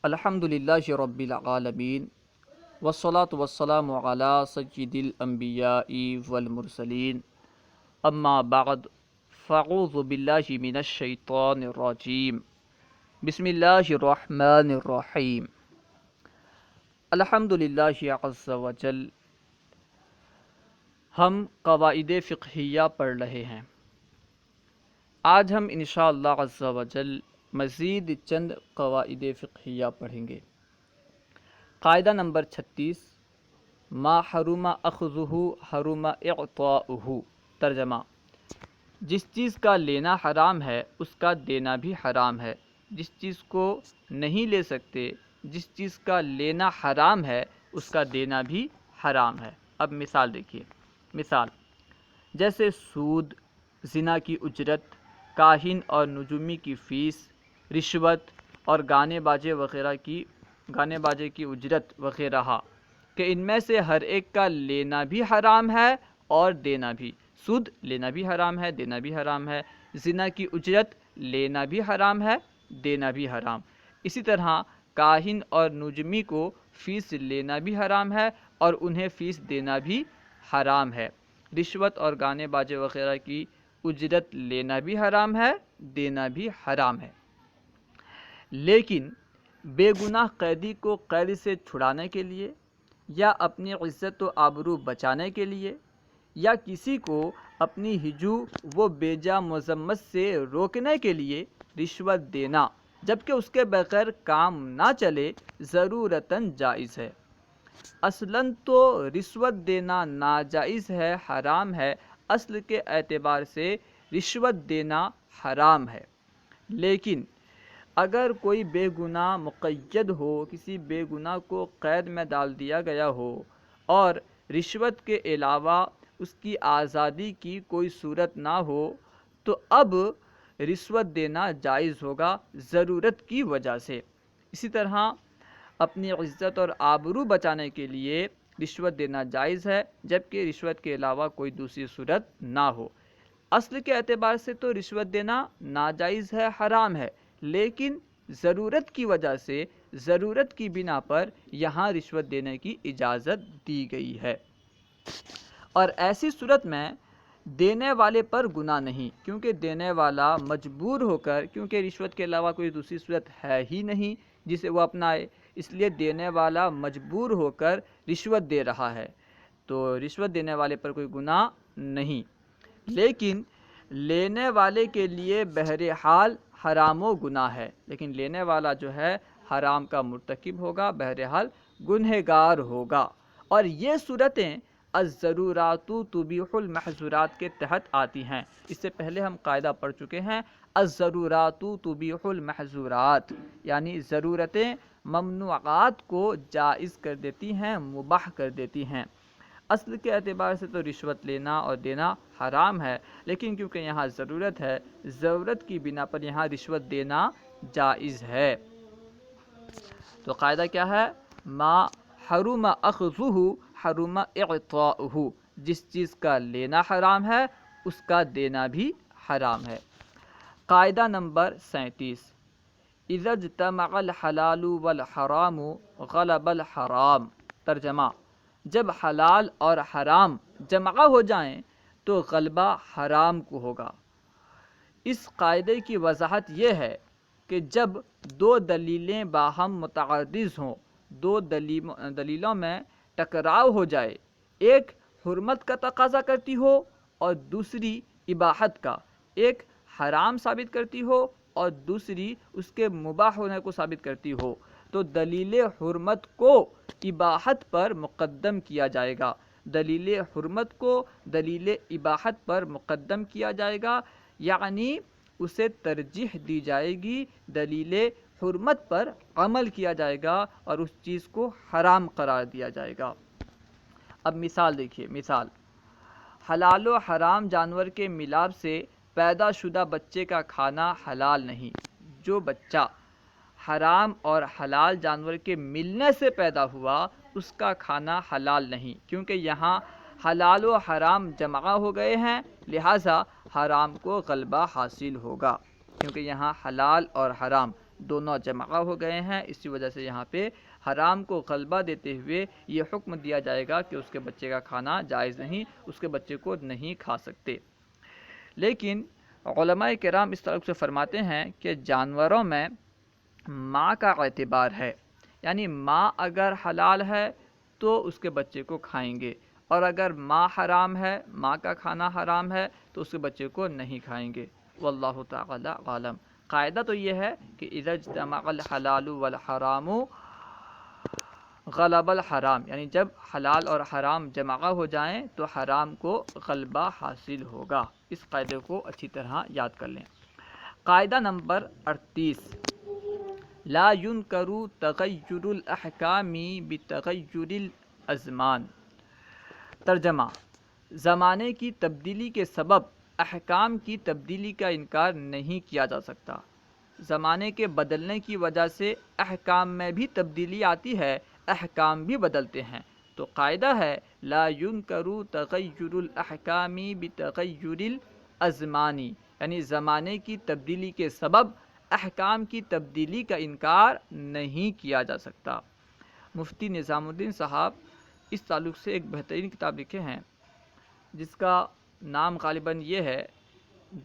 الحمدللہ رب العالمین والصلاة والسلام علی سید الانبیاء والمرسلین اما بعد فاعوذ باللہ من الشیطان الرجیم بسم اللہ الرحمن الرحیم الحمدللہ عز وجل۔ ہم قواعد فقہیہ پڑھ رہے ہیں۔ آج ہم انشاءاللہ عز وجل مزید چند قواعد فقہیہ پڑھیں گے۔ قاعدہ نمبر 36، ما حرم اخذہ حرم اعطاؤہ۔ ترجمہ: جس چیز کا لینا حرام ہے اس کا دینا بھی حرام ہے۔ جس چیز کو نہیں لے سکتے، جس چیز کا لینا حرام ہے اس کا دینا بھی حرام ہے۔ اب مثال دیکھیے۔ مثال جیسے سود، زنا کی اجرت، کاہن اور نجومی کی فیس، رشوت اور گانے باجے کی اجرت وغیرہ، کہ ان میں سے ہر ایک کا لینا بھی حرام ہے اور دینا بھی۔ سود لینا بھی حرام ہے، دینا بھی حرام ہے۔ زنا کی اجرت لینا بھی حرام ہے، دینا بھی حرام۔ اسی طرح کاہن اور نجومی کو فیس لینا بھی حرام ہے اور انہیں فیس دینا بھی حرام ہے۔ رشوت اور گانے باجے وغیرہ کی اجرت لینا بھی حرام ہے، دینا بھی حرام ہے۔ لیکن بے گناہ قیدی کو قید سے چھڑانے کے لیے، یا اپنی عزت و آبرو بچانے کے لیے، یا کسی کو اپنی ہجو و بیجا مذمت سے روکنے کے لیے رشوت دینا جبکہ اس کے بغیر کام نہ چلے ضرورتاً جائز ہے۔ اصلاً تو رشوت دینا ناجائز ہے، حرام ہے۔ اصل کے اعتبار سے رشوت دینا حرام ہے، لیکن اگر کوئی بے گناہ مقید ہو، کسی بے گناہ کو قید میں ڈال دیا گیا ہو اور رشوت کے علاوہ اس کی آزادی کی کوئی صورت نہ ہو تو اب رشوت دینا جائز ہوگا ضرورت کی وجہ سے۔ اسی طرح اپنی عزت اور آبرو بچانے کے لیے رشوت دینا جائز ہے جبکہ رشوت کے علاوہ کوئی دوسری صورت نہ ہو۔ اصل کے اعتبار سے تو رشوت دینا ناجائز ہے، حرام ہے، لیکن ضرورت کی وجہ سے، ضرورت کی بنا پر یہاں رشوت دینے کی اجازت دی گئی ہے۔ اور ایسی صورت میں دینے والے پر گناہ نہیں، کیونکہ دینے والا مجبور ہو کر، کیونکہ رشوت کے علاوہ کوئی دوسری صورت ہے ہی نہیں جسے وہ اپنائے، اس لیے دینے والا مجبور ہو کر رشوت دے رہا ہے، تو رشوت دینے والے پر کوئی گناہ نہیں۔ لیکن لینے والے کے لیے بہرحال حرام و گناہ ہے، لیکن لینے والا جو ہے حرام کا مرتکب ہوگا، بہرحال گنہگار ہوگا۔ اور یہ صورتیں الضرورات تبیح المحظورات کے تحت آتی ہیں۔ اس سے پہلے ہم قاعدہ پڑھ چکے ہیں، الضرورات تبیح المحظورات، یعنی ضرورتیں ممنوعات کو جائز کر دیتی ہیں، مباح کر دیتی ہیں۔ اصل کے اعتبار سے تو رشوت لینا اور دینا حرام ہے، لیکن کیونکہ یہاں ضرورت ہے، ضرورت کی بنا پر یہاں رشوت دینا جائز ہے۔ تو قاعدہ کیا ہے؟ ما حرم اخذہ حرم اعطاؤہ۔ جس چیز کا لینا حرام ہے اس کا دینا بھی حرام ہے۔ قاعدہ نمبر 37، اذا اجتمع الحلال والحرام غلب الحرام۔ ترجمہ: جب حلال اور حرام جمع ہو جائیں تو غلبہ حرام کو ہوگا۔ اس قاعدے کی وضاحت یہ ہے کہ جب دو دلیلیں باہم متعارض ہوں، دو دلیلوں میں ٹکراؤ ہو جائے، ایک حرمت کا تقاضا کرتی ہو اور دوسری اباحت کا، ایک حرام ثابت کرتی ہو اور دوسری اس کے مباح ہونے کو ثابت کرتی ہو، تو دلیل حرمت کو اباحت پر مقدم کیا جائے گا، دلیل حرمت کو دلیل اباحت پر مقدم کیا جائے گا، یعنی اسے ترجیح دی جائے گی، دلیل حرمت پر عمل کیا جائے گا اور اس چیز کو حرام قرار دیا جائے گا۔ اب مثال دیکھیے۔ مثال: حلال و حرام جانور کے ملاپ سے پیدا شدہ بچے کا کھانا حلال نہیں۔ جو بچہ حرام اور حلال جانور کے ملنے سے پیدا ہوا اس کا کھانا حلال نہیں، کیونکہ یہاں حلال و حرام جمع ہو گئے ہیں، لہٰذا حرام کو غلبہ حاصل ہوگا، کیونکہ یہاں حلال اور حرام دونوں جمع ہو گئے ہیں، اسی وجہ سے یہاں پہ حرام کو غلبہ دیتے ہوئے یہ حکم دیا جائے گا کہ اس کے بچے کا کھانا جائز نہیں، اس کے بچے کو نہیں کھا سکتے۔ لیکن علماء کرام اس طرح سے فرماتے ہیں کہ جانوروں میں ماں کا اعتبار ہے، یعنی ماں اگر حلال ہے تو اس کے بچے کو کھائیں گے، اور اگر ماں حرام ہے، ماں کا کھانا حرام ہے تو اس کے بچے کو نہیں کھائیں گے۔ واللہ تعالی عالم۔ قاعدہ تو یہ ہے کہ اذا اجتمع الحلال والحرام غلب الحرام، یعنی جب حلال اور حرام جمع ہو جائیں تو حرام کو غلبہ حاصل ہوگا۔ اس قاعدے کو اچھی طرح یاد کر لیں۔ قاعدہ نمبر 38، لا ينکر تغیر الاحکام بتغیر الازمان۔ ترجمہ: زمانے کی تبدیلی کے سبب احکام کی تبدیلی کا انکار نہیں کیا جا سکتا۔ زمانے کے بدلنے کی وجہ سے احکام میں بھی تبدیلی آتی ہے، احکام بھی بدلتے ہیں، تو قاعدہ ہے لا ينکر تغیر الاحکام بتغیر الازمان، یعنی زمانے کی تبدیلی کے سبب احکام کی تبدیلی کا انکار نہیں کیا جا سکتا۔ مفتی نظام الدین صاحب اس تعلق سے ایک بہترین کتاب لکھے ہیں جس کا نام غالباً یہ ہے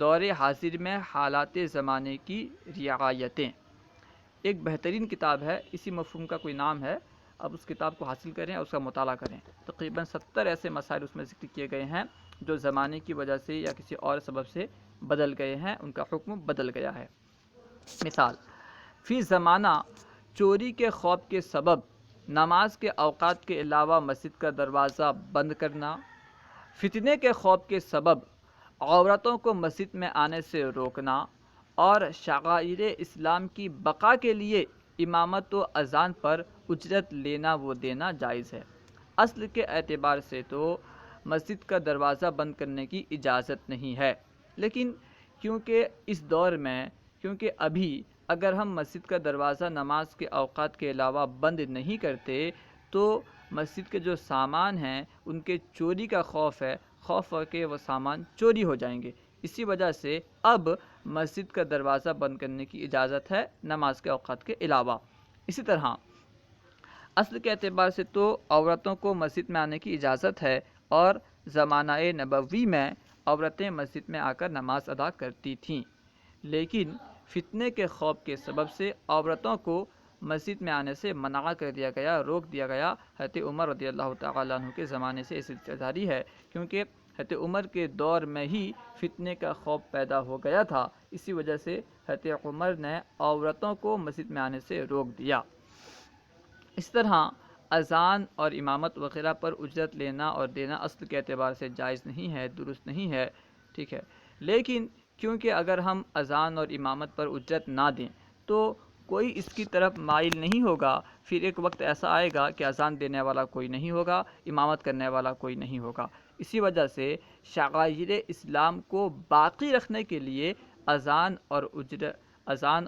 دور حاضر میں حالات زمانے کی رعایتیں۔ ایک بہترین کتاب ہے، اسی مفہوم کا کوئی نام ہے، اب اس کتاب کو حاصل کریں اور اس کا مطالعہ کریں۔ تقریباً 70 ایسے مسائل اس میں ذکر کیے گئے ہیں جو زمانے کی وجہ سے یا کسی اور سبب سے بدل گئے ہیں، ان کا حکم بدل گیا ہے۔ مثال: فی زمانہ چوری کے خوف کے سبب نماز کے اوقات کے علاوہ مسجد کا دروازہ بند کرنا، فتنے کے خوف کے سبب عورتوں کو مسجد میں آنے سے روکنا، اور شعائر اسلام کی بقا کے لیے امامت و اذان پر اجرت لینا و دینا جائز ہے۔ اصل کے اعتبار سے تو مسجد کا دروازہ بند کرنے کی اجازت نہیں ہے، لیکن کیونکہ اس دور میں ابھی اگر ہم مسجد کا دروازہ نماز کے اوقات کے علاوہ بند نہیں کرتے تو مسجد کے جو سامان ہیں ان کے چوری کا خوف ہے، خوف ہے کہ وہ سامان چوری ہو جائیں گے، اسی وجہ سے اب مسجد کا دروازہ بند کرنے کی اجازت ہے نماز کے اوقات کے علاوہ۔ اسی طرح اصل کے اعتبار سے تو عورتوں کو مسجد میں آنے کی اجازت ہے، اور زمانہ نبوی میں عورتیں مسجد میں آ کر نماز ادا کرتی تھیں، لیکن فتنے کے خوف کے سبب سے عورتوں کو مسجد میں آنے سے منع کر دیا گیا، روک دیا گیا۔ حضرت عمر رضی اللہ تعالیٰ عنہ کے زمانے سے اس سلسلہ جاری ہے، کیونکہ حضرت عمر کے دور میں ہی فتنے کا خوف پیدا ہو گیا تھا، اسی وجہ سے حضرت عمر نے عورتوں کو مسجد میں آنے سے روک دیا۔ اس طرح اذان اور امامت وغیرہ پر اجرت لینا اور دینا اصل کے اعتبار سے جائز نہیں ہے، درست نہیں ہے، ٹھیک ہے، لیکن کیونکہ اگر ہم اذان اور امامت پر اجرت نہ دیں تو کوئی اس کی طرف مائل نہیں ہوگا، پھر ایک وقت ایسا آئے گا کہ اذان دینے والا کوئی نہیں ہوگا، امامت کرنے والا کوئی نہیں ہوگا، اسی وجہ سے شعائر اسلام کو باقی رکھنے کے لیے اذان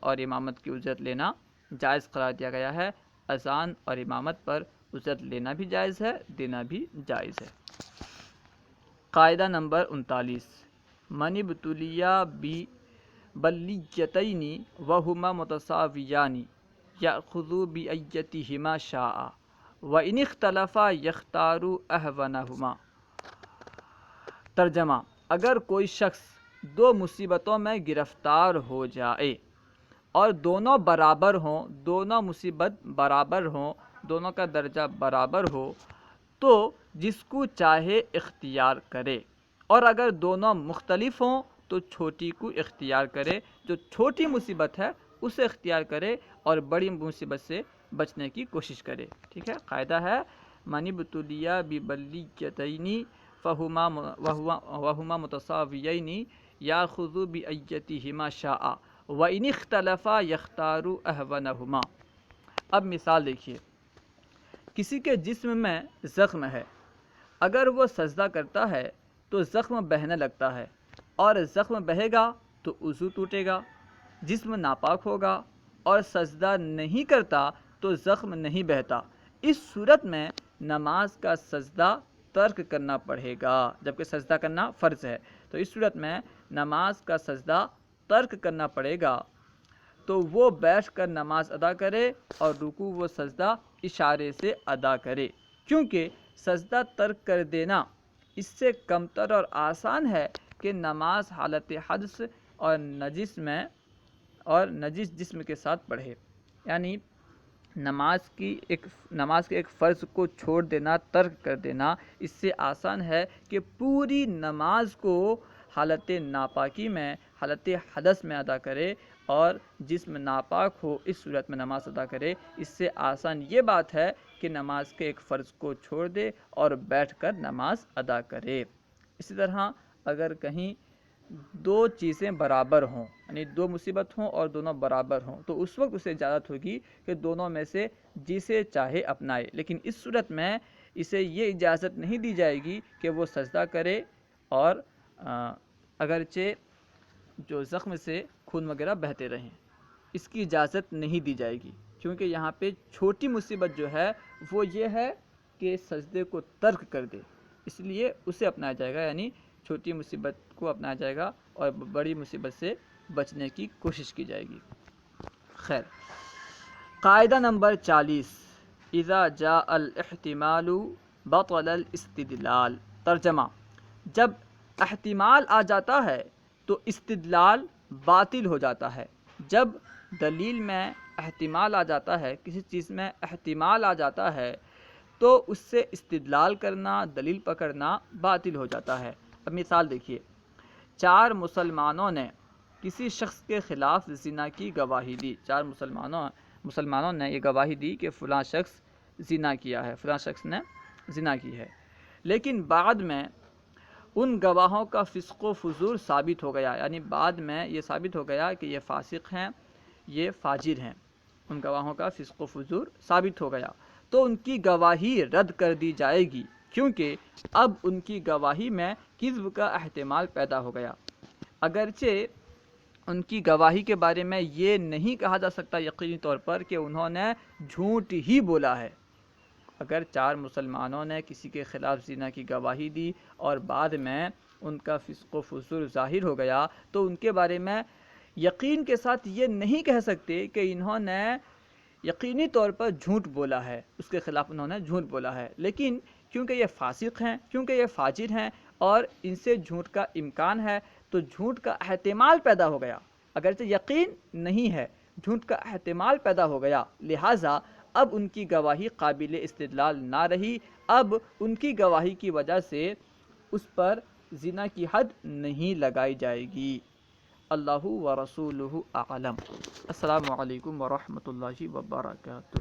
اور امامت کی اجرت لینا جائز قرار دیا گیا ہے۔ اذان اور امامت پر اجرت لینا بھی جائز ہے، دینا بھی جائز ہے۔ قاعدہ نمبر 39، من ابتلی ببلیتین وہما متساویان یأخذ بأیتہما شاء وإن اختلفا یختار اہونہما۔ ترجمہ: اگر کوئی شخص دو مصیبتوں میں گرفتار ہو جائے اور دونوں برابر ہوں، دونوں مصیبت برابر ہوں، دونوں کا درجہ برابر ہو، تو جس کو چاہے اختیار کرے، اور اگر دونوں مختلف ہوں تو چھوٹی کو اختیار کرے، جو چھوٹی مصیبت ہے اسے اختیار کرے اور بڑی مصیبت سے بچنے کی کوشش کرے، ٹھیک ہے۔ قاعدہ ہے من ابتلی ببلیتین وہما متساویین یأخذ بأیتہما شاء وإن اختلفا یختار اہونہما۔ اب مثال دیکھیے، کسی کے جسم میں زخم ہے، اگر وہ سجدہ کرتا ہے تو زخم بہنے لگتا ہے، اور زخم بہے گا تو وضو ٹوٹے گا، جسم ناپاک ہوگا، اور سجدہ نہیں کرتا تو زخم نہیں بہتا، اس صورت میں نماز کا سجدہ ترک کرنا پڑے گا، جبکہ سجدہ کرنا فرض ہے، تو اس صورت میں نماز کا سجدہ ترک کرنا پڑے گا۔ تو وہ بیٹھ کر نماز ادا کرے اور رکوع و سجدہ اشارے سے ادا کرے، کیونکہ سجدہ ترک کر دینا اس سے کمتر اور آسان ہے کہ نماز حالت حدث اور نجس جسم کے ساتھ پڑھے۔ یعنی نماز کے ایک فرض کو چھوڑ دینا، ترک کر دینا، اس سے آسان ہے کہ پوری نماز کو حالت ناپاکی میں، حالت حدث میں ادا کرے اور جسم ناپاک ہو اس صورت میں نماز ادا کرے۔ اس سے آسان یہ بات ہے کہ نماز کے ایک فرض کو چھوڑ دے اور بیٹھ کر نماز ادا کرے۔ اسی طرح اگر کہیں دو چیزیں برابر ہوں، یعنی دو مصیبت ہوں اور دونوں برابر ہوں، تو اس وقت اسے اجازت ہوگی کہ دونوں میں سے جسے چاہے اپنائے، لیکن اس صورت میں اسے یہ اجازت نہیں دی جائے گی کہ وہ سجدہ کرے اور اگرچہ جو زخم سے خون وغیرہ بہتے رہیں، اس کی اجازت نہیں دی جائے گی، کیونکہ یہاں پہ چھوٹی مصیبت جو ہے وہ یہ ہے کہ سجدے کو ترک کر دے، اس لیے اسے اپنایا جائے گا، یعنی چھوٹی مصیبت کو اپنایا جائے گا اور بڑی مصیبت سے بچنے کی کوشش کی جائے گی۔ خیر، قاعدہ نمبر 40، اذا جاء الاحتمال بطل الاستدلال۔ ترجمہ: جب احتمال آ جاتا ہے تو استدلال باطل ہو جاتا ہے۔ جب دلیل میں احتمال آ جاتا ہے، کسی چیز میں احتمال آ جاتا ہے تو اس سے استدلال کرنا، دلیل پکڑنا باطل ہو جاتا ہے۔ اب مثال دیکھیے، 4 مسلمانوں نے کسی شخص کے خلاف زنا کی گواہی دی۔ 4 مسلمانوں نے یہ گواہی دی کہ فلاں شخص زنا کیا ہے، فلاں شخص نے زنا کی ہے، لیکن بعد میں ان گواہوں کا فسق و فجور ثابت ہو گیا، یعنی بعد میں یہ ثابت ہو گیا کہ یہ فاسق ہیں، یہ فاجر ہیں، ان گواہوں کا فسق و فجور ثابت ہو گیا، تو ان کی گواہی رد کر دی جائے گی، کیونکہ اب ان کی گواہی میں کذب کا احتمال پیدا ہو گیا۔ اگرچہ ان کی گواہی کے بارے میں یہ نہیں کہا جا سکتا یقینی طور پر کہ انہوں نے جھوٹ ہی بولا ہے۔ اگر 4 مسلمانوں نے کسی کے خلاف زنا کی گواہی دی اور بعد میں ان کا فسق و فجور ظاہر ہو گیا، تو ان کے بارے میں یقین کے ساتھ یہ نہیں کہہ سکتے کہ انہوں نے یقینی طور پر جھوٹ بولا ہے، اس کے خلاف انہوں نے جھوٹ بولا ہے، لیکن کیونکہ یہ فاسق ہیں، کیونکہ یہ فاجر ہیں اور ان سے جھوٹ کا امکان ہے، تو جھوٹ کا احتمال پیدا ہو گیا، اگرچہ یقین نہیں ہے، جھوٹ کا احتمال پیدا ہو گیا، لہٰذا اب ان کی گواہی قابل استدلال نہ رہی، اب ان کی گواہی کی وجہ سے اس پر زنا کی حد نہیں لگائی جائے گی۔ اللہ و رسولہ اعلم۔ السلام علیکم ورحمۃ اللہ وبرکاتہ۔